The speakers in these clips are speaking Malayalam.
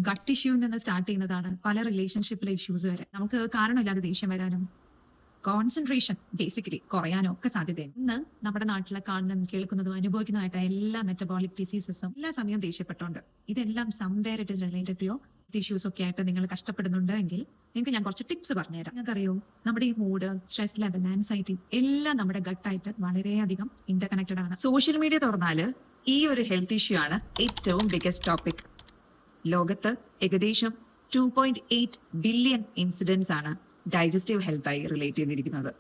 ഗട്ട് ഇഷ്യൂവിൽ നിന്ന് സ്റ്റാർട്ട് ചെയ്യുന്നതാണ് പല റിലേഷൻഷിപ്പിലെ ഇഷ്യൂസ് വരെ. നമുക്ക് കാരണമില്ലാതെ ദേഷ്യം വരാനും കോൺസെൻട്രേഷൻ ബേസിക്കലി കുറയാനും ഒക്കെ സാധ്യതയുണ്ട്. ഇന്ന് നമ്മുടെ നാട്ടിലെ കാണുന്നതും കേൾക്കുന്നതും അനുഭവിക്കുന്നതായിട്ട് എല്ലാ മെറ്റബോളിക് ഡിസീസസും എല്ലാ സമയവും ദേഷ്യപ്പെട്ടുകൊണ്ട് ഇതെല്ലാം somewhere it is related to your issues ഒക്കെ ആയിട്ട് നിങ്ങൾ കഷ്ടപ്പെടുന്നുണ്ട് എങ്കിൽ നിങ്ങൾക്ക് ഞാൻ കുറച്ച് ടിപ്സ് പറഞ്ഞുതരാം. നിങ്ങൾക്കറിയോ, നമ്മുടെ ഈ മൂഡ്, സ്ട്രെസ് ലെവൽ, ആൻസൈറ്റി എല്ലാം നമ്മുടെ ഗട്ടായിട്ട് വളരെയധികം ഇന്റർകണക്റ്റഡ് ആണ്. സോഷ്യൽ മീഡിയ തുറന്നാല് ഈ ഒരു ഹെൽത്ത് ഇഷ്യൂ ആണ് ഏറ്റവും ബിഗസ്റ്റ് ടോപ്പിക്. ലോകത്ത് ഏകദേശം 2.8 ബില്യൺ ഇൻസിഡൻസ് ആണ് ഡൈജസ്റ്റീവ് ഹെൽത്തായി റിലേറ്റ് ചെയ്തിരിക്കുന്നത്.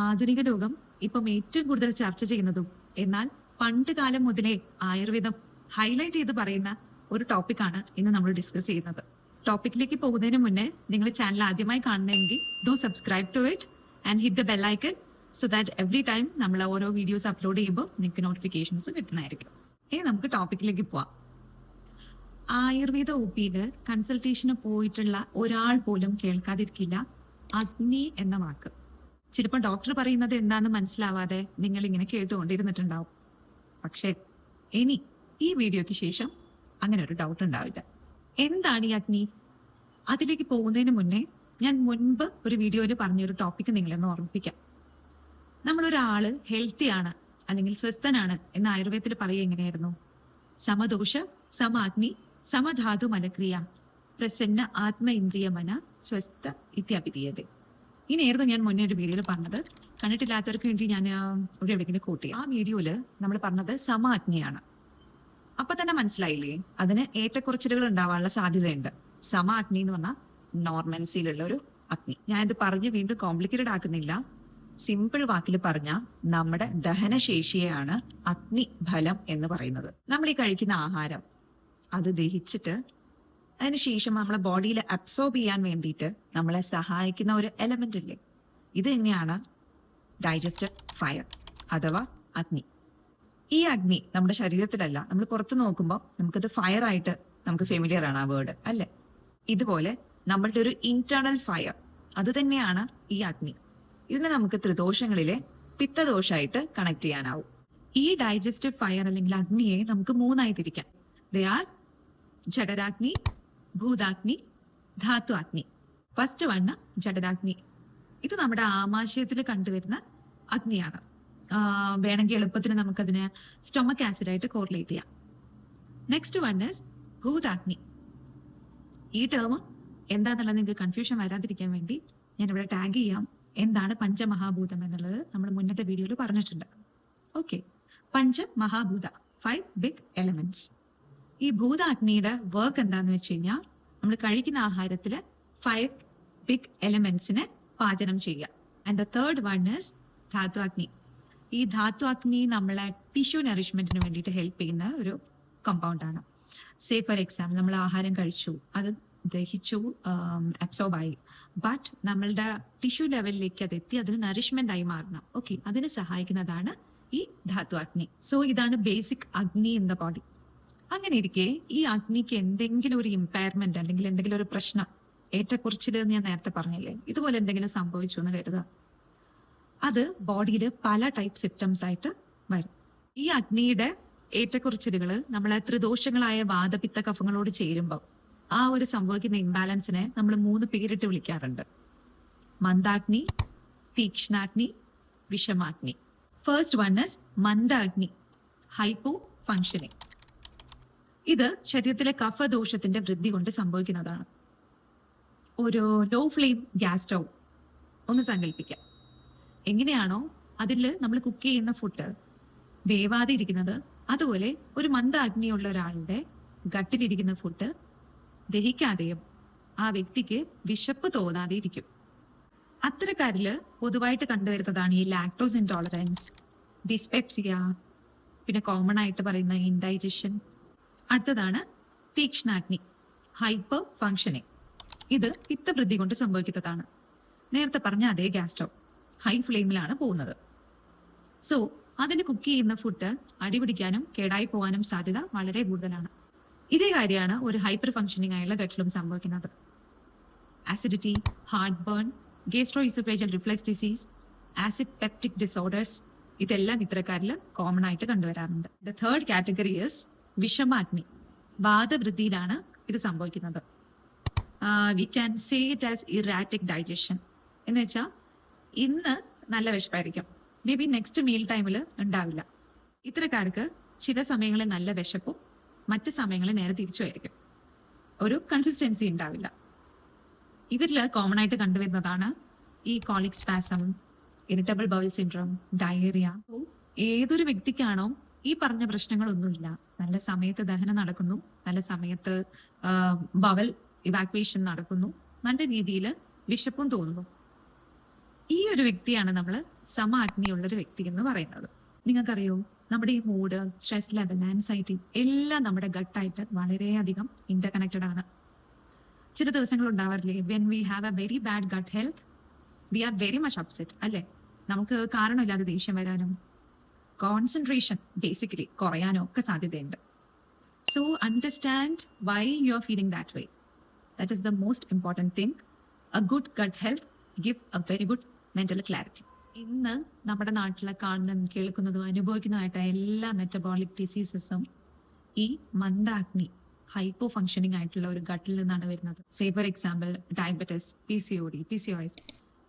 ആധുനിക ലോകം ഇപ്പം ഏറ്റവും കൂടുതൽ ചർച്ച ചെയ്യുന്നതും എന്നാൽ പണ്ട് കാലം മുതലേ ആയുർവേദം ഹൈലൈറ്റ് ചെയ്ത് പറയുന്ന ഒരു ടോപ്പിക്കാണ് ഇന്ന് നമ്മൾ ഡിസ്കസ് ചെയ്യുന്നത്. ടോപ്പിക്കിലേക്ക് പോകുന്നതിന് മുന്നേ നിങ്ങൾ ചാനൽ ആദ്യമായി കാണണമെങ്കിൽ do subscribe to it and hit the bell icon so that every time നമ്മൾ ഓരോ വീഡിയോസ് അപ്ലോഡ് ചെയ്യുമ്പോൾ നിങ്ങൾക്ക് നോട്ടിഫിക്കേഷൻസ് കിട്ടുന്നതായിരിക്കും. ഇനി നമുക്ക് ടോപ്പിക്കിലേക്ക് പോവാം. ആയുർവേദ ഒപിയില് കൺസൾട്ടേഷന് പോയിട്ടുള്ള ഒരാൾ പോലും കേൾക്കാതിരിക്കില്ല അഗ്നി എന്ന വാക്ക്. ചിലപ്പോൾ ഡോക്ടർ പറയുന്നത് എന്താണെന്ന് മനസ്സിലാവാതെ നിങ്ങൾ ഇങ്ങനെ കേട്ടുകൊണ്ടിരുന്നിട്ടുണ്ടാവും. പക്ഷേ ഇനി ഈ വീഡിയോയ്ക്ക് ശേഷം അങ്ങനെ ഒരു ഡൗട്ട് ഉണ്ടാവില്ല. എന്താണ് ഈ അഗ്നി? അതിലേക്ക് പോകുന്നതിന് മുന്നേ ഞാൻ മുൻപ് ഒരു വീഡിയോയിൽ പറഞ്ഞൊരു ടോപ്പിക്ക് നിങ്ങളെന്ന് ഓർമ്മിപ്പിക്കാം. നമ്മളൊരാള് ഹെൽത്തി ആണ് അല്ലെങ്കിൽ സ്വസ്ഥനാണ് എന്ന് ആയുർവേദത്തിൽ പറയുക എങ്ങനെയായിരുന്നു? സമദോഷ സമാഗ്നി സമധാതു മലക്രിയ പ്രസന്ന ആത്മ ഇന്ദ്രിയ മന സ്വസ്ഥ ഇത്യഭിധീയത. ഇനിയായിരുന്നു ഞാൻ മുന്നേ ഒരു വീഡിയോയിൽ പറഞ്ഞത്. കണ്ടിട്ടില്ലാത്തവർക്ക് വേണ്ടി ഞാൻ ഇവിടെ എവിടെയെങ്കിലും കോട്ട് ചെയ്യാം. ആ വീഡിയോയില് നമ്മൾ പറഞ്ഞത് സമാഗ്നിയാണ്. അപ്പൊ തന്നെ മനസ്സിലായില്ലേ, അതിന് ഏറ്റക്കുറച്ചിലുകൾ ഉണ്ടാവാനുള്ള സാധ്യതയുണ്ട്. സമ അഗ്നി എന്ന് പറഞ്ഞാൽ നോർമൻസിയിലുള്ള ഒരു അഗ്നി. ഞാൻ ഇത് പറഞ്ഞ് വീണ്ടും കോംപ്ലിക്കേറ്റഡ് ആക്കുന്നില്ല. സിമ്പിൾ വാക്കിൽ പറഞ്ഞ നമ്മുടെ ദഹനശേഷിയെയാണ് അഗ്നി ഫലം എന്ന് പറയുന്നത്. നമ്മൾ ഈ കഴിക്കുന്ന ആഹാരം അത് ദഹിച്ചിട്ട് അതിനുശേഷം നമ്മളെ ബോഡിയിൽ അബ്സോർബ് ചെയ്യാൻ വേണ്ടിയിട്ട് നമ്മളെ സഹായിക്കുന്ന ഒരു എലമെന്റ് ഇല്ലേ, ഇത് തന്നെയാണ് ഡൈജസ്റ്റീവ് ഫയർ അഥവാ അഗ്നി. ഈ അഗ്നി നമ്മുടെ ശരീരത്തിലല്ല, നമ്മൾ പുറത്ത് നോക്കുമ്പോൾ നമുക്കത് ഫയർ ആയിട്ട് നമുക്ക് ഫെമിലിയർ ആണ് ആ വേർഡ് അല്ലെ. ഇതുപോലെ നമ്മളുടെ ഒരു ഇന്റേണൽ ഫയർ അത് തന്നെയാണ് ഈ അഗ്നി. ഇതിനെ നമുക്ക് ത്രിദോഷങ്ങളിലെ പിത്തദോഷമായിട്ട് കണക്ട് ചെയ്യാനാവും. ഈ ഡൈജസ്റ്റീവ് ഫയർ അല്ലെങ്കിൽ അഗ്നിയെ നമുക്ക് മൂന്നായി തിരിക്കാം. ദേ ആർ ജഠരാഗ്നി, ഭൂതാഗ്നി, ധാതു അഗ്നി. ഫസ്റ്റ് വണ് ജഠരാഗ്നി. ഇത് നമ്മുടെ ആമാശയത്തിൽ കണ്ടുവരുന്ന അഗ്നിയാണ്. വേണമെങ്കിൽ എളുപ്പത്തിന് നമുക്കതിനെ സ്റ്റൊമക് ആസിഡായിട്ട് കോറിലേറ്റ് ചെയ്യാം. നെക്സ്റ്റ് വൺ ഇസ് ഭൂതാഗ്നി. ഈ ടേം എന്താന്നുള്ളത് നിങ്ങൾക്ക് കൺഫ്യൂഷൻ വരാതിരിക്കാൻ വേണ്ടി ഞാൻ ഇവിടെ ടാഗ് ചെയ്യാം. എന്താണ് പഞ്ചമഹാഭൂതം എന്നുള്ളത് നമ്മൾ മുന്നത്തെ വീഡിയോയിൽ പറഞ്ഞിട്ടുണ്ട്. ഓക്കെ, പഞ്ചമഹാഭൂത 5 ബിഗ് എലമെന്റ്സ്. ഈ ഭൂതാഗ്നിയുടെ വർക്ക് എന്താന്ന് വെച്ച് കഴിഞ്ഞാൽ നമ്മൾ കഴിക്കുന്ന ആഹാരത്തില് 5 ബിഗ് എലമെന്റ്സിനെ പാചകം ചെയ്യുക. And the third one is ധാതു അഗ്നി. ഈ ധാതു അഗ്നി നമ്മളെ ടിഷ്യൂ നറിഷ്മെന്റിന് വേണ്ടിയിട്ട് ഹെൽപ്പ് ചെയ്യുന്ന ഒരു കോമ്പൗണ്ട് ആണ്. സേ ഫോർ എക്സാമ്പിൾ, നമ്മൾ ആഹാരം കഴിച്ചു, അത് ദഹിച്ചു, അബ്സോർബ് ആയി, ബട്ട് നമ്മളുടെ ടിഷ്യൂ ലെവലിലേക്ക് അത് എത്തി അതിന് നറിഷ്മെന്റ് ആയി മാറണം. ഓക്കെ, അതിന് സഹായിക്കുന്നതാണ് ഈ ധാതു അഗ്നി. സോ ഇതാണ് ബേസിക് അഗ്നി ഇൻ ദ ബോഡി. അങ്ങനെ ഇരിക്കെ ഈ അഗ്നിക്ക് എന്തെങ്കിലും ഒരു ഇമ്പയർമെന്റ് അല്ലെങ്കിൽ എന്തെങ്കിലും ഒരു പ്രശ്നം, ഏറ്റക്കുറിച്ചിൽ ഞാൻ നേരത്തെ പറഞ്ഞില്ലേ, ഇതുപോലെ എന്തെങ്കിലും സംഭവിച്ചു എന്ന് കരുതുക, അത് ബോഡിയിൽ പല ടൈപ്പ് സിംപ്റ്റംസ് ആയിട്ട് വരും. ഈ അഗ്നിയുടെ ഏറ്റക്കുറിച്ചിലുകൾ നമ്മളെ ത്രിദോഷങ്ങളായ വാതപിത്ത കഫങ്ങളോട് ചേരുമ്പോൾ ആ ഒരു സംഭവിക്കുന്ന ഇംബാലൻസിനെ നമ്മൾ 3 പേരിട്ട് വിളിക്കാറുണ്ട്. മന്ദാഗ്നി, തീക്ഷ്ണാഗ്നി, വിഷമാഗ്നി. ഫസ്റ്റ് വൺ ഇസ് മന്ദാഗ്നി, ഹൈപ്പോ ഫങ്ഷനിങ്. ഇത് ശരീരത്തിലെ കഫദോഷത്തിന്റെ വൃദ്ധി കൊണ്ട് സംഭവിക്കുന്നതാണ്. ഒരു ലോ ഫ്ലെയിം ഗ്യാസ് സ്റ്റൗ ഒന്ന് സങ്കല്പിക്കാം. എങ്ങനെയാണോ അതിൽ നമ്മൾ കുക്ക് ചെയ്യുന്ന ഫുഡ് വേവാതെ ഇരിക്കുന്നത്, അതുപോലെ ഒരു മന്ദാഗ്നിയുള്ള ഒരാളുടെ ഗട്ടിലിരിക്കുന്ന ഫുഡ് ദഹിക്കാതെയും ആ വ്യക്തിക്ക് വിശപ്പ് തോന്നാതെ ഇരിക്കും. അത്തരക്കാരില് പൊതുവായിട്ട് കണ്ടുവരുന്നതാണ് ഈ ലാക്ടോസ് ഇൻടോളറൻസ്, ഡിസ്പെപ്സിയ, പിന്നെ കോമൺ ആയിട്ട് പറയുന്ന ഇൻഡൈജഷൻ. അടുത്തതാണ് തീക്ഷ്ണാഗ്നി, ഹൈപ്പർ ഫങ്ഷനിങ്. ഇത് പിത്തവൃദ്ധി കൊണ്ട് സംഭവിക്കുന്നതാണ്. നേരത്തെ പറഞ്ഞ അതേ ഗ്യാസ് സ്റ്റൗ ഹൈ ഫ്ലെയിമിലാണ് പോകുന്നത്. സോ അതിന് കുക്ക് ചെയ്യുന്ന ഫുഡ് അടിപിടിക്കാനും കേടായി പോകാനും സാധ്യത വളരെ കൂടുതലാണ്. ഇതേ കാര്യമാണ് ഒരു ഹൈപ്പർ ഫങ്ഷനിങ് ആയുള്ള ഗട്ടിലും സംഭവിക്കുന്നത്. Acidity, heartburn, gastroesophageal reflux disease, acid peptic disorders, ഇതെല്ലാം ഇത്തരക്കാരിൽ കോമൺ ആയിട്ട് കണ്ടുവരാറുണ്ട്. ദ തേർഡ് കാറ്റഗറി ഇസ് വിഷമാഗ്നി. വാദവൃദ്ധിയിലാണ് ഇത് സംഭവിക്കുന്നത്. We can say it as erratic digestion എന്ന് വെച്ചാൽ ഇന്ന് നല്ല വിശപ്പായിരിക്കും, മേ ബി നെക്സ്റ്റ് മീൽ ടൈമിൽ ഉണ്ടാവില്ല. ഇത്തരക്കാർക്ക് ചില സമയങ്ങളിൽ നല്ല വിശപ്പും മറ്റ് സമയങ്ങളിൽ നേരെ തിരിച്ചുമായിരിക്കും, ഒരു കൺസിസ്റ്റൻസി ഉണ്ടാവില്ല. ഇവരിൽ കോമൺ ആയിട്ട് കണ്ടുവരുന്നതാണ് ഈ colic spasm, irritable bowel syndrome, diarrhoea. ഏതൊരു വ്യക്തിക്കാണോ ഈ പറഞ്ഞ പ്രശ്നങ്ങളൊന്നുമില്ല, നല്ല സമയത്ത് ദഹനം നടക്കുന്നു, നല്ല സമയത്ത് ബവൽ ഇവാക്വേഷൻ നടക്കുന്നു, നല്ല രീതിയിൽ വിശപ്പും തോന്നുന്നു, ഈ ഒരു വ്യക്തിയാണ് നമ്മൾ സമഅഗ്നിയുള്ള ഒരു വ്യക്തി എന്ന് പറയുന്നത്. നിങ്ങൾക്കറിയോ, നമ്മുടെ ഈ മൂഡ്, സ്ട്രെസ് ലെവൽ, ആൻസൈറ്റി എല്ലാം നമ്മുടെ ഗട്ടായിട്ട് വളരെയധികം ഇന്റർകണക്റ്റഡ് ആണ്. ചില ദിവസങ്ങൾ ഉണ്ടാവാറില്ലേ, when we have a very bad gut health we are very much upset അല്ലേ? നമുക്ക് കാരണമില്ലാതെ ദേഷ്യം വരാനും കോൺസെൻട്രേഷൻ ബേസിക്കലി കുറയാനും ഒക്കെ സാധ്യതയുണ്ട്. So understand why you are feeling that way. That is the most important thing. A good gut health give a very good mental clarity. ഇന്ന് നമ്മുടെ നാട്ടിൽ കാണുന്നതും കേൾക്കുന്നതും അനുഭവിക്കുന്നതായിട്ട് എല്ലാ മെറ്റബോളിക് ഡിസീസസും ഈ മന്ദാഗ്നി, ഹൈപ്പോ ഫങ്ഷനിങ് ആയിട്ടുള്ള ഒരു ഗട്ടിൽ നിന്നാണ് വരുന്നത്. Say for example diabetes, PCOD, PCOS,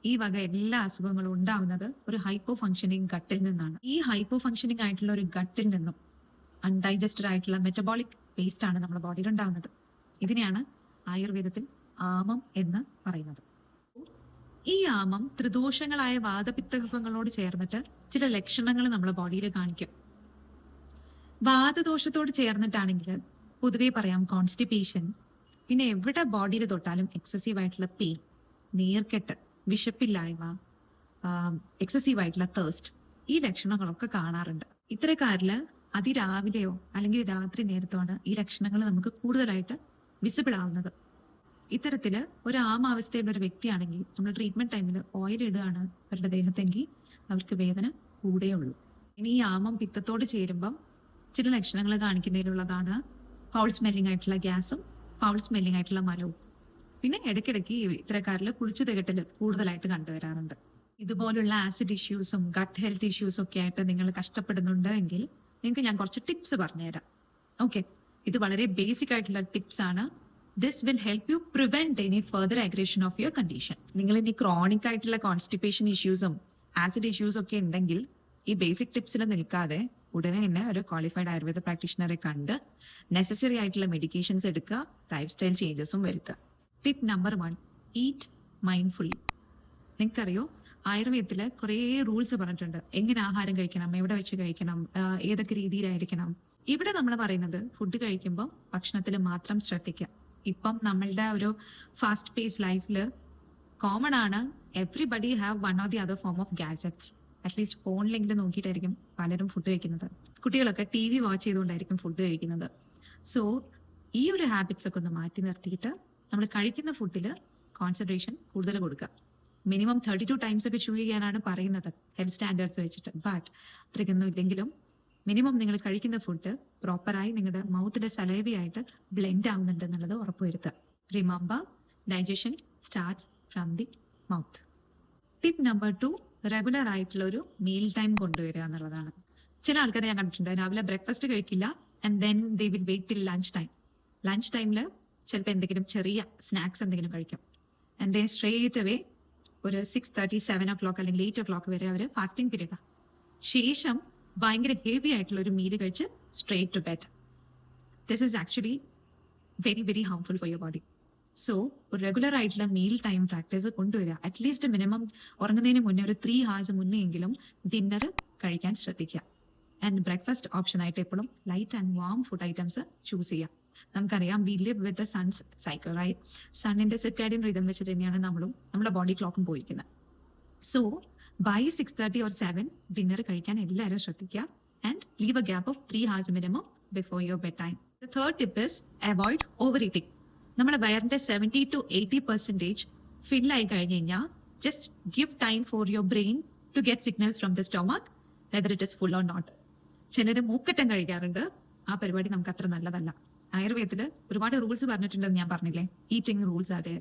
ഈ വക എല്ലാ അസുഖങ്ങളും ഉണ്ടാവുന്നത് ഒരു ഹൈപ്പോ ഫങ്ഷനിങ് ഗട്ടിൽ നിന്നാണ്. ഈ ഹൈപ്പോ ഫങ്ഷനിങ് ആയിട്ടുള്ള ഒരു ഗട്ടിൽ നിന്നും അൺഡൈജസ്റ്റഡ് ആയിട്ടുള്ള മെറ്റബോളിക് വേസ്റ്റ് ആണ് നമ്മുടെ ബോഡിയിൽ ഉണ്ടാവുന്നത്. ഇതിനെയാണ് ആയുർവേദത്തിൽ ആമം എന്ന് പറയുന്നത്. ഈ ആമം ത്രിദോഷങ്ങളായ വാതപിത്തകഫങ്ങളോട് ചേർന്നിട്ട് ചില ലക്ഷണങ്ങൾ നമ്മുടെ ബോഡിയിൽ കാണിക്കും. വാതദോഷത്തോട് ചേർന്നിട്ടാണെങ്കിൽ പൊതുവെ പറയാം കോൺസ്റ്റിപ്പേഷൻ, പിന്നെ എവിടെ ബോഡിയിൽ തൊട്ടാലും എക്സസീവ് ആയിട്ടുള്ള പെയിൻ, നീർക്കെട്ട്, വിശപ്പില്ലായ്മ, എക്സസീവ് ആയിട്ടുള്ള തേഴ്സ്റ്റ്, ഈ ലക്ഷണങ്ങളൊക്കെ കാണാറുണ്ട്. ഇത്തരക്കാരില് അതിരാവിലെയോ അല്ലെങ്കിൽ രാത്രി നേരത്തോ ഈ ലക്ഷണങ്ങൾ നമുക്ക് കൂടുതലായിട്ട് വിസിബിൾ ആവുന്നത്. ഇത്തരത്തില് ഒരു ആമാവസ്ഥയുള്ള ഒരു വ്യക്തിയാണെങ്കിൽ നമ്മൾ ട്രീറ്റ്മെന്റ് ടൈമിൽ ഓയിൽ ഇടുകയാണ് അവരുടെ ദേഹത്തെങ്കിൽ അവർക്ക് വേദന കൂടേ ഉള്ളൂ. ഇനി ഈ ആമം പിത്തത്തോട് ചേരുമ്പം ചില ലക്ഷണങ്ങൾ കാണിക്കുന്നതിലുള്ളതാണ് ഫൗൾ സ്മെല്ലിംഗ് ആയിട്ടുള്ള ഗ്യാസും ഫൗൾ സ്മെല്ലിംഗ് ആയിട്ടുള്ള മലവും. പിന്നെ ഇടയ്ക്കിടയ്ക്ക് ഇത്തരക്കാരിൽ കുളിച്ചു തികട്ടൽ കൂടുതലായിട്ട് കണ്ടുവരാറുണ്ട്. ഇതുപോലുള്ള ആസിഡ് ഇഷ്യൂസും ഗട്ട് ഹെൽത്ത് ഇഷ്യൂസും ഒക്കെ ആയിട്ട് നിങ്ങൾ കഷ്ടപ്പെടുന്നുണ്ട് എങ്കിൽ നിങ്ങൾക്ക് ഞാൻ കുറച്ച് ടിപ്സ് പറഞ്ഞുതരാം. ഓക്കെ, ഇത് വളരെ ബേസിക് ആയിട്ടുള്ള ടിപ്സ് ആണ്. This will help you prevent any further aggression of your condition. നിങ്ങൾ ഇനി ക്രോണിക് ആയിട്ടുള്ള കോൺസ്റ്റിപ്പേഷൻ ഇഷ്യൂസും ആസിഡ് ഇഷ്യൂസും ഒക്കെ ഉണ്ടെങ്കിൽ ഈ ബേസിക് ടിപ്സിൽ നിൽക്കാതെ ഉടനെ തന്നെ ഒരു ക്വാളിഫൈഡ് ആയുർവേദ പ്രാക്ടീഷണറെ കണ്ട് നെസസറി ആയിട്ടുള്ള മെഡിക്കേഷൻസ് എടുക്കുക, ലൈഫ് സ്റ്റൈൽ ചേഞ്ചസും വരുത്തുക. Tip number 1, eat mindfully. നിങ്ങൾക്കറിയോ, ആയുർവേദത്തില് കുറേ റൂൾസ് പറഞ്ഞിട്ടുണ്ട്. എങ്ങനെ ആഹാരം കഴിക്കണം, എവിടെ വെച്ച് കഴിക്കണം, ഏതൊക്കെ രീതിയിലായിരിക്കണം. ഇവിടെ നമ്മൾ പറയുന്നത് ഫുഡ് കഴിക്കുമ്പോൾ ഭക്ഷണത്തിൽ മാത്രം ശ്രദ്ധിക്കുക. ഇപ്പം നമ്മളുടെ ഒരു ഫാസ്റ്റ് പേസ് ലൈഫിൽ കോമൺ ആണ്, everybody have one or the other form of gadgets. At least ഫോണിലെങ്കിലും നോക്കിയിട്ടായിരിക്കും പലരും ഫുഡ് കഴിക്കുന്നത്. കുട്ടികളൊക്കെ TV വാച്ച് ചെയ്തുകൊണ്ടായിരിക്കും ഫുഡ് കഴിക്കുന്നത്. സോ ഈ ഒരു ഹാബിറ്റ്സ് ഒക്കെ ഒന്ന് മാറ്റി നിർത്തിയിട്ട് നമ്മൾ കഴിക്കുന്ന ഫുഡിൽ കോൺസെൻട്രേഷൻ കൂടുതൽ കൊടുക്കുക. മിനിമം 32 ടൈംസ് ഒക്കെ ചൂ ചെയ്യാനാണ് പറയുന്നത് ഹെൽത്ത് സ്റ്റാൻഡേർഡ്സ് വെച്ചിട്ട്. ബട്ട് അത്രയ്ക്കൊന്നും ഇല്ലെങ്കിലും മിനിമം നിങ്ങൾ കഴിക്കുന്ന ഫുഡ് പ്രോപ്പറായി നിങ്ങളുടെ മൗത്തിലെ സലൈവയായിട്ട് ബ്ലെൻഡ് ആവുന്നുണ്ട് എന്നുള്ളത് ഉറപ്പുവരുത്തുക. Remember, digestion starts from the mouth. Tip number 2, regular ആയിട്ടുള്ള ഒരു മീൽ ടൈം കൊണ്ടുവരിക എന്നുള്ളതാണ്. ചില ആൾക്കാരെ ഞാൻ കണ്ടിട്ടുണ്ട്, രാവിലെ ബ്രേക്ക്ഫാസ്റ്റ് കഴിക്കില്ല and then they will wait till lunch time. Lunch ടൈമിൽ ചിലപ്പോൾ എന്തെങ്കിലും ചെറിയ സ്നാക്സ് എന്തെങ്കിലും കഴിക്കും ആൻഡ് ദെൻ സ്ട്രേറ്റ് അവേ ഒരു 6:30, 7 o'clock അല്ലെങ്കിൽ 8 o'clock വരെ അവർ ഫാസ്റ്റിംഗ് പീരീഡാണ്. ശേഷം ഭയങ്കര ഹെവി ആയിട്ടുള്ള ഒരു മീൽ കഴിച്ച് straight to bed. This is actually very very harmful for your body. So ഒരു റെഗുലർ ആയിട്ടുള്ള മീൽ ടൈം പ്രാക്ടീസ് കൊണ്ടുവരിക. അറ്റ്ലീസ്റ്റ് മിനിമം ഉറങ്ങുന്നതിന് മുന്നേ ഒരു 3 hours മുന്നേ എങ്കിലും ഡിന്നർ കഴിക്കാൻ ശ്രദ്ധിക്കുക. ആൻഡ് ബ്രേക്ക്ഫാസ്റ്റ് ഓപ്ഷൻ ആയിട്ട് എപ്പോഴും light and warm food items choose ചെയ്യുക. നമുക്കറിയാം, we live with the sun's cycle, right? സണ്ണിന്റെ സിർക്കാഡിയൻ റിതം വെച്ചിട്ട് തന്നെയാണ് നമ്മുടെ ബോഡി ക്ലോക്കും പോയിരിക്കുന്നത്. സോ ബൈ 6:30 or 7 ഡിന്നർ കഴിക്കാൻ എല്ലാവരും ശ്രദ്ധിക്കുക. And leave a gap of 3 hours minimum before your bed time. The third tip is avoid over eating. നമ്മുടെ വയറിന്റെ 70 to 80% ഫിൽ ആയി കഴിഞ്ഞ് കഴിഞ്ഞാൽ just give time for your brain to get signals from the stomach whether it is full or not. ചിലര് മൂക്കറ്റം കഴിക്കാറുണ്ട്. ആ പരിപാടി നമുക്ക് അത്ര നല്ലതല്ല. ആയുർവേദത്തിൽ ഒരുപാട് റൂൾസ് പറഞ്ഞിട്ടുണ്ടെന്ന് ഞാൻ പറഞ്ഞില്ലേ, ഈറ്റിംഗ് റൂൾസ്. അതെ,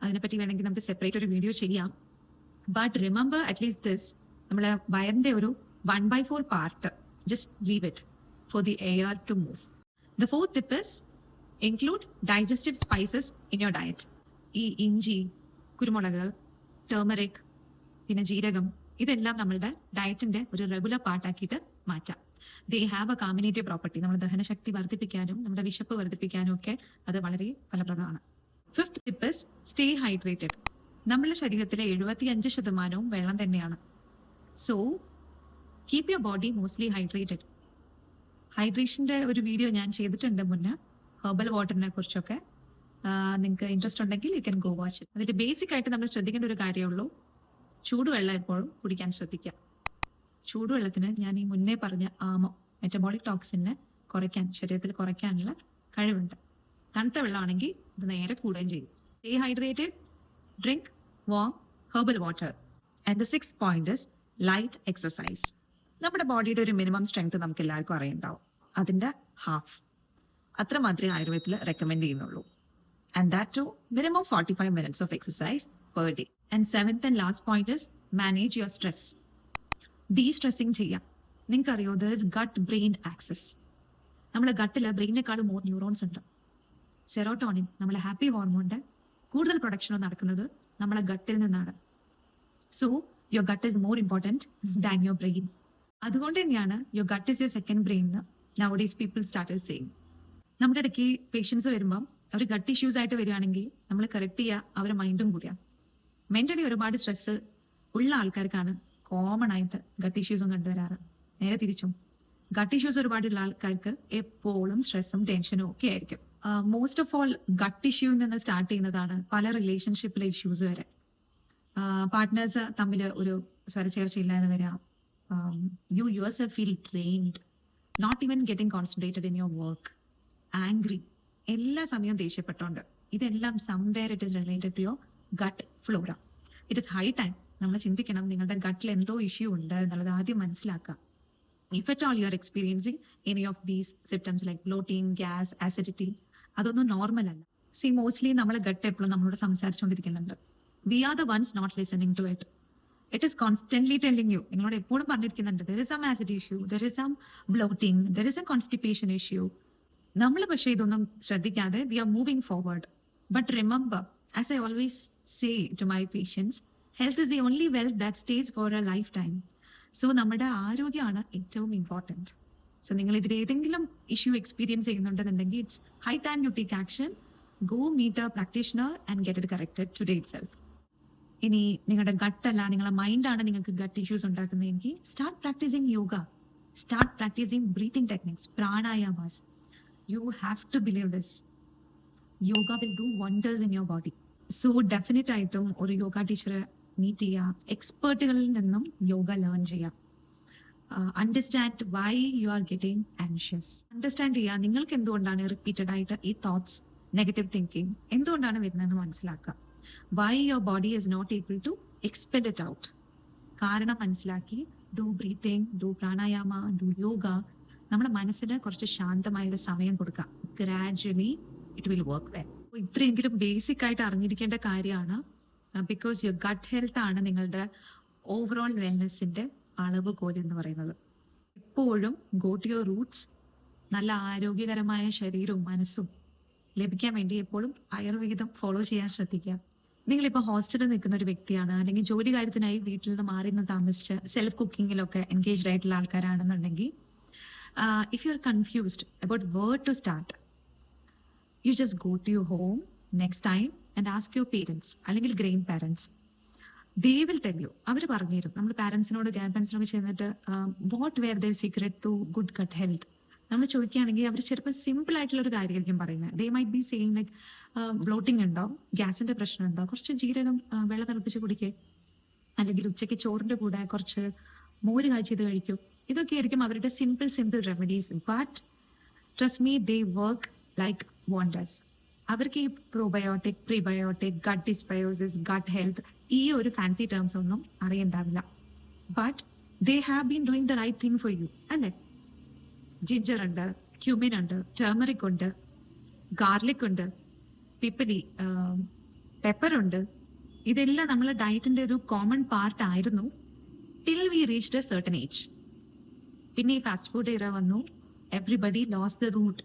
അതിനെപ്പറ്റി വേണമെങ്കിൽ നമുക്ക് സെപ്പറേറ്റ് ഒരു വീഡിയോ ചെയ്യാം. ബട്ട് റിമെമ്പർ അറ്റ്ലീസ്റ്റ് ദിസ്, നമ്മളെ വയറിന്റെ ഒരു 1/4 part just leave it for the air to move. The fourth tip is include digestive spices in your diet. ഈ ഇഞ്ചി, കുരുമുളക്, ടേമറിക്, പിന്നെ ജീരകം, ഇതെല്ലാം നമ്മളുടെ ഡയറ്റിന്റെ ഒരു റെഗുലർ പാർട്ടാക്കിയിട്ട് മാറ്റാം. They have a carminative property. നമ്മുടെ ദഹനശക്തി വർദ്ധിപ്പിക്കാനും നമ്മുടെ വിശപ്പ് വർദ്ധിപ്പിക്കാനും ഒക്കെ അത് വളരെ ഫലപ്രദമാണ്. Fifth tip is stay hydrated. നമ്മുടെ ശരീരത്തിലെ 75% വെള്ളം തന്നെയാണ്. So keep your body mostly hydrated. ഹൈഡ്രേഷന്റെ ഒരു വീഡിയോ ഞാൻ ചെയ്തിട്ടുണ്ട് മുന്നേ, ഹെർബൽ വാട്ടറിനെ കുറിച്ചൊക്കെ. നിങ്ങൾക്ക് ഇൻട്രസ്റ്റ് ഉണ്ടെങ്കിൽ you can go watch it. അതിൽ ബേസിക് ആയിട്ട് നമ്മൾ ശ്രദ്ധിക്കേണ്ട ഒരു കാര്യമുള്ളൂ, ചൂടുവെള്ളം എപ്പോഴും കുടിക്കാൻ ശ്രദ്ധിക്കുക. ചൂടുവെള്ളത്തിന് ഞാൻ ഈ മുന്നേ പറഞ്ഞ മെറ്റബോളിക് ടോക്സിനെ ശരീരത്തിൽ കുറയ്ക്കാനുള്ള കഴിവുണ്ട്. തണുത്ത വെള്ളമാണെങ്കിൽ ഇത് നേരെ കൂടുകയും ചെയ്യും. Stay hydrated, drink warm herbal water. And the 6th point is light exercise. നമ്മുടെ ബോഡിയുടെ ഒരു മിനിമം സ്ട്രെങ്ത് നമുക്ക് എല്ലാവർക്കും അറിയുണ്ടാവും. അതിന്റെ ഹാഫ് അത്ര മാത്രമേ ആയുർവേദത്തിൽ റെക്കമെൻഡ് ചെയ്യുന്നുള്ളൂ. And that too minimum 45 minutes of exercise per day. And 7th and last point is manage your stress. Destressing ചെയ്യാം. നിങ്ങൾക്കറിയോ, there is gut brain axis. നമ്മുടെ ഗട്ടിൽ ബ്രെയിനേക്കാളും മോർ ന്യൂറോൺസ് ഉണ്ട്. സെറോട്ടോണിൻ, നമ്മളെ ഹാപ്പി ഹോർമോണിന്റെ കൂടുതൽ പ്രൊഡക്ഷനും നടക്കുന്നത് നമ്മളെ ഗട്ടിൽ നിന്നാണ്. So your gut is more important than your brain. അതുകൊണ്ട് തന്നെയാണ് your gut is your second brain എന്ന് നൗഡേയ്സ് പീപ്പിൾ സ്റ്റാർട്ടഡ് സെയിങ്. നമ്മുടെ ഇടയ്ക്ക് പേഷ്യൻസ് വരുമ്പം അവർ ഗട്ട് ഇഷ്യൂസ് ആയിട്ട് വരികയാണെങ്കിൽ നമ്മൾ കറക്റ്റ് ചെയ്യുക അവരുടെ മൈൻഡും കൂടിയാണ്. മെന്റലി ഒരുപാട് സ്ട്രെസ് ഉള്ള ആൾക്കാർക്കാണ് കോമൺ ആയിട്ട് ഗട്ട് ഇഷ്യൂസും കണ്ടുവരാറ്. നേരെ തിരിച്ചും ഗട്ട് ഇഷ്യൂസ് ഒരുപാടുള്ള ആൾക്കാർക്ക് എപ്പോഴും സ്ട്രെസ്സും ടെൻഷനും ഒക്കെ ആയിരിക്കും. മോസ്റ്റ് ഓഫ് ഓൾ ഗട്ട് ഇഷ്യൂവിൽ നിന്ന് സ്റ്റാർട്ട് ചെയ്യുന്നതാണ് പല റിലേഷൻഷിപ്പിലെ ഇഷ്യൂസ് വരെ. പാർട്ട്നേഴ്സ് തമ്മിൽ ഒരു സ്വരച്ചേർച്ചയില്ലാതെ വരാം. You yourself feel drained, not even getting concentrated in your work, angry, എല്ലാ സമയവും ദേഷ്യപ്പെട്ടോണ്ട്. ഇതെല്ലാം somewhere it is related to your gut flora. It is high time നമ്മൾ ചിന്തിക്കണം, നിങ്ങളുടെ ഗട്ടിൽ എന്തോ ഇഷ്യൂ ഉണ്ട് എന്നുള്ളത് ആദ്യം മനസ്സിലാക്കുക. If at all you are experiencing any of these symptoms like bloating, gas, acidity, അതൊന്നും നോർമൽ അല്ല. മോസ്റ്റ്ലി നമ്മളെ ഗട്ട് എപ്പോഴും നമ്മളോട് സംസാരിച്ചുകൊണ്ടിരിക്കുന്നുണ്ട്. We are the ones not listening to it. It is constantly telling you, നിങ്ങളോട് എപ്പോഴും പറഞ്ഞിരിക്കുന്നുണ്ട്, there is some acid issue, there is some bloating, there is a constipation issue. നമ്മൾ പക്ഷേ ഇതൊന്നും ശ്രദ്ധിക്കാതെ we are moving forward. But remember, as I always say to my patients, health is the only wealth that stays for a lifetime. So നമ്മുടെ ആരോഗ്യമാണ് ഏറ്റവും ഇമ്പോർട്ടൻറ്റ്. സോ നിങ്ങൾ ഇതിൽ ഏതെങ്കിലും ഇഷ്യൂ എക്സ്പീരിയൻസ് ചെയ്യുന്നുണ്ടെന്നുണ്ടെങ്കിൽ it's high time you take action. Go meet a practitioner and get it corrected today itself. ഇനി നിങ്ങളുടെ ഗട്ടല്ല, നിങ്ങളുടെ മൈൻഡാണ് നിങ്ങൾക്ക് ഗട്ട് ഇഷ്യൂസ് ഉണ്ടാക്കുന്നതെങ്കിൽ start practicing yoga, start practicing breathing techniques, pranayamas. You have to believe this. Yoga will do wonders in your body. So definite ആയിട്ടും ഒരു യോഗ ടീച്ചറെ മീറ്റ് ചെയ്യുക, എക്സ്പേർട്ടുകളിൽ നിന്നും യോഗ ലേൺ ചെയ്യാം. Understand why you are getting anxious. Understand ചെയ്യുക നിങ്ങൾക്ക് എന്തുകൊണ്ടാണ് റിപ്പീറ്റഡ് ആയിട്ട് ഈ തോട്ട്സ്, നെഗറ്റീവ് തിങ്കിങ് എന്തുകൊണ്ടാണ് വരുന്നതെന്ന് മനസ്സിലാക്കുക. Why your body is not able to expel it out. കാരണം മനസ്സിലാക്കി do breathing, do pranayama, do yoga. നമ്മുടെ മനസ്സിന് കുറച്ച് ശാന്തമായൊരു സമയം കൊടുക്കുക. Gradually it will work well. ഇത്രയെങ്കിലും ബേസിക് ആയിട്ട് അറിഞ്ഞിരിക്കേണ്ട കാര്യമാണ്. ബിക്കോസ് യുവർ ഗട്ട് ഹെൽത്ത് ആണ് നിങ്ങളുടെ ഓവറോൾ വെൽനെസ്സിന്റെ അളവുകോൽ എന്ന് പറയുന്നത്. എപ്പോഴും ഗോ ടു യുവർ റൂട്ട്സ്. നല്ല ആരോഗ്യകരമായ ശരീരവും മനസ്സും ലഭിക്കാൻ വേണ്ടി എപ്പോഴും ആയുർവേദം ഫോളോ ചെയ്യാൻ ശ്രദ്ധിക്കുക. നിങ്ങളിപ്പോൾ ഹോസ്റ്റലിൽ നിൽക്കുന്ന ഒരു വ്യക്തിയാണ്, അല്ലെങ്കിൽ ജോലി കാര്യത്തിനായി വീട്ടിൽ നിന്ന് മാറി നിന്ന് താമസിച്ച് സെൽഫ് കുക്കിങ്ങിലൊക്കെ എൻഗേജ്ഡ് ആയിട്ടുള്ള ആൾക്കാരാണെന്നുണ്ടെങ്കിൽ, if you are confused about where to start, you just go to your home next time and ask your parents അല്ലെങ്കിൽ grandparents. They will tell you. അവർ പറഞ്ഞുതരും. നമ്മൾ പാരൻസിനോട് ഗ്രാൻഡ് പാരൻസിനോട് ചെന്നിട്ട് what were the secret to good gut health നമ്മൾ ചോദിക്കുകയാണെങ്കിൽ അവർ ചിലപ്പോൾ സിമ്പിൾ ആയിട്ടുള്ള ഒരു കാര്യമായിരിക്കും പറയുന്നത്. They might be saying like bloating ഉണ്ടോ, ഗ്യാസിന്റെ പ്രശ്നം ഉണ്ടോ, കുറച്ച് ജീരകം വെള്ളം തിളപ്പിച്ച് കുടിക്കേ, അല്ലെങ്കിൽ ഉച്ചയ്ക്ക് ചോറിന്റെ കൂടെ കുറച്ച് മോര് കാഴ്ചത് കഴിക്കും. ഇതൊക്കെ ആയിരിക്കും അവരുടെ simple remedies. But trust me, they work like wonders. അവർക്ക് ഈ probiotic, prebiotic, gut dysbiosis, gut health ഈ ഒരു ഫാൻസി ടേംസ് ഒന്നും അറിയണ്ടാവില്ല. But they have been doing the right thing for you. അല്ലേ? ജിഞ്ചർ ഉണ്ട്, ക്യൂമിൻ ഉണ്ട്, ടേമറിക് ഉണ്ട്, ഗാർലിക് ഉണ്ട്, പിപ്പലി, പെപ്പർ ഉണ്ട്. ഇതെല്ലാം നമ്മളെ ഡയറ്റിന്റെ ഒരു കോമൺ പാർട്ട് ആയിരുന്നു till we reached a certain age. പിന്നെ ഈ ഫാസ്റ്റ് ഫുഡ് ഇറ വന്നു. Everybody lose the root.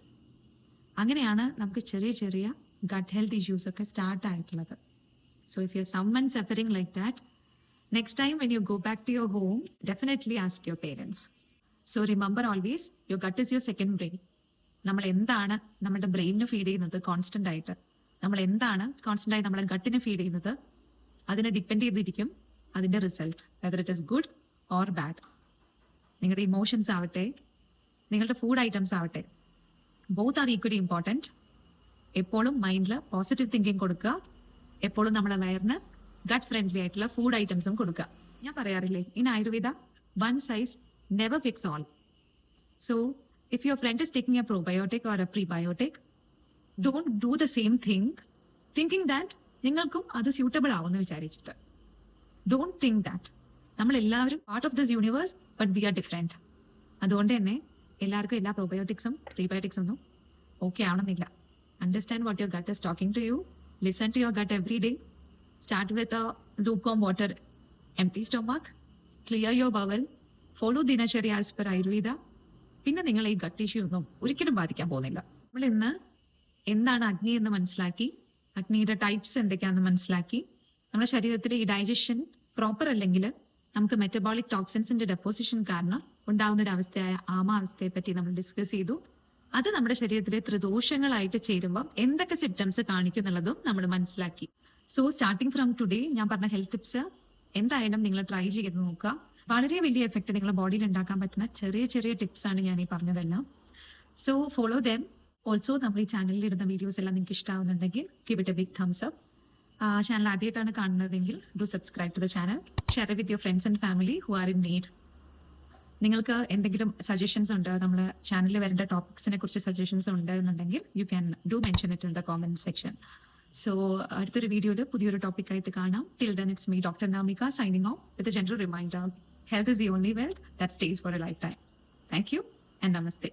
അങ്ങനെയാണ് നമുക്ക് ചെറിയ ചെറിയ ഗട്ട് ഹെൽത്ത് ഇഷ്യൂസ് ഒക്കെ സ്റ്റാർട്ട് ആയിട്ടുള്ളത്. So if you someone suffering like that, next time when you go back to your home, definitely ask your parents. So remember always, your gut is your second brain. നമ്മൾ എന്താണ് നമ്മുടെ ബ്രെയിനിന് ഫീഡ് ചെയ്യുന്നത് കോൺസ്റ്റന്റ് ആയിട്ട്, നമ്മൾ എന്താണ് കോൺസ്റ്റന്റ് ആയി നമ്മളെ ഗട്ടിന് ഫീഡ് ചെയ്യുന്നത്, അതിനെ ഡിപ്പെൻഡ് ചെയ്തിരിക്കും അതിന്റെ result, whether it is good or bad. നിങ്ങളുടെ ഇമോഷൻസ് ആവട്ടെ, നിങ്ങളുടെ ഫുഡ് ഐറ്റംസ് ആവട്ടെ, ബോത്ത് ആർ ഈക്വലി ഇമ്പോർട്ടൻറ്റ്. എപ്പോഴും മൈൻഡിൽ പോസിറ്റീവ് തിങ്കിങ് കൊടുക്കുക, എപ്പോഴും നമ്മളെ വയറിന് ഗട്ട് ഫ്രണ്ട്ലി ആയിട്ടുള്ള ഫുഡ് ഐറ്റംസും കൊടുക്കുക. ഞാൻ പറയാറില്ലേ, in Ayurveda one size never fix all. So if your friend is taking a probiotic or a prebiotic, don't do the same thing thinking that നിങ്ങൾക്കും അത് സ്യൂട്ടബിൾ ആവുമെന്ന് വിചാരിച്ചിട്ട്. Don't think that. നമ്മൾ എല്ലാവരും part of this universe, but we are different. അതുകൊണ്ട് തന്നെ എല്ലാവർക്കും എല്ലാ പ്രോബയോട്ടിക്സും പ്രീബയോട്ടിക്സും ഒന്നും ഓക്കെ ആവണമെന്നില്ല. Understand what your gut is talking to you. Listen to your gut every day. Start with a lukewarm water, empty stomach, clear your bowel, follow dinacharya as per Ayurveda. പിന്നെ നിങ്ങൾ ഈ ഗട്ട് ഇഷ്യൂ ഒന്നും ഒരിക്കലും ബാധിക്കാൻ പോകുന്നില്ല. നമ്മൾ ഇന്ന് എന്താണ് അഗ്നി എന്ന് മനസ്സിലാക്കി, അഗ്നിയുടെ ടൈപ്സ് എന്തൊക്കെയാണെന്ന് മനസ്സിലാക്കി, നമ്മുടെ ശരീരത്തിലെ ഈ ഡൈജഷൻ പ്രോപ്പർ അല്ലെങ്കിൽ നമുക്ക് മെറ്റബോളിക് ടോക്സിൻസിന്റെ ഡെപ്പോസിഷൻ കാരണം ഉണ്ടാകുന്ന ഒരു അവസ്ഥയായ ആമാവസ്ഥയെ പറ്റി നമ്മൾ ഡിസ്കസ് ചെയ്തു. അത് നമ്മുടെ ശരീരത്തിലെ ത്രിദോഷങ്ങളായിട്ട് ചേരുമ്പോൾ എന്തൊക്കെ സിംറ്റംസ് കാണിക്കും എന്നുള്ളതും നമ്മൾ മനസ്സിലാക്കി. സോ സ്റ്റാർട്ടിങ് ഫ്രം ടുഡേ ഞാൻ പറഞ്ഞ ഹെൽത്ത് ടിപ്സ് എന്തായാലും നിങ്ങൾ ട്രൈ ചെയ്ത് നോക്കുക. വളരെ വലിയ എഫക്ട് നിങ്ങളുടെ ബോഡിയിൽ ഉണ്ടാക്കാൻ പറ്റുന്ന ചെറിയ ചെറിയ ടിപ്സ് ആണ് ഞാൻ ഈ പറഞ്ഞതെല്ലാം. So follow them. ഓൾസോ നമ്മൾ ഈ ചാനലിൽ ഇടുന്ന വീഡിയോസ് എല്ലാം നിങ്ങൾക്ക് ഇഷ്ടമാവുന്നുണ്ടെങ്കിൽ give it a big thumbs up. Channel ആദ്യമായിട്ടാണ് കാണുന്നതെങ്കിൽ do subscribe to the channel. Share with your friends and family who are in need. നിങ്ങൾക്ക് എന്തെങ്കിലും സജഷൻസ് ഉണ്ട്, നമ്മുടെ ചാനലിൽ വരേണ്ട ടോപ്പിക്സിനെ കുറിച്ച് സജഷൻസ് ഉണ്ട് എന്നുണ്ടെങ്കിൽ you can do mention it in the comment section. So അടുത്തൊരു വീഡിയോയിൽ പുതിയൊരു ടോപ്പിക്കായിട്ട് കാണാം. Till then it's me doctor Namika signing off with a general reminder. Health is the only wealth that stays for a lifetime. Thank you and namaste.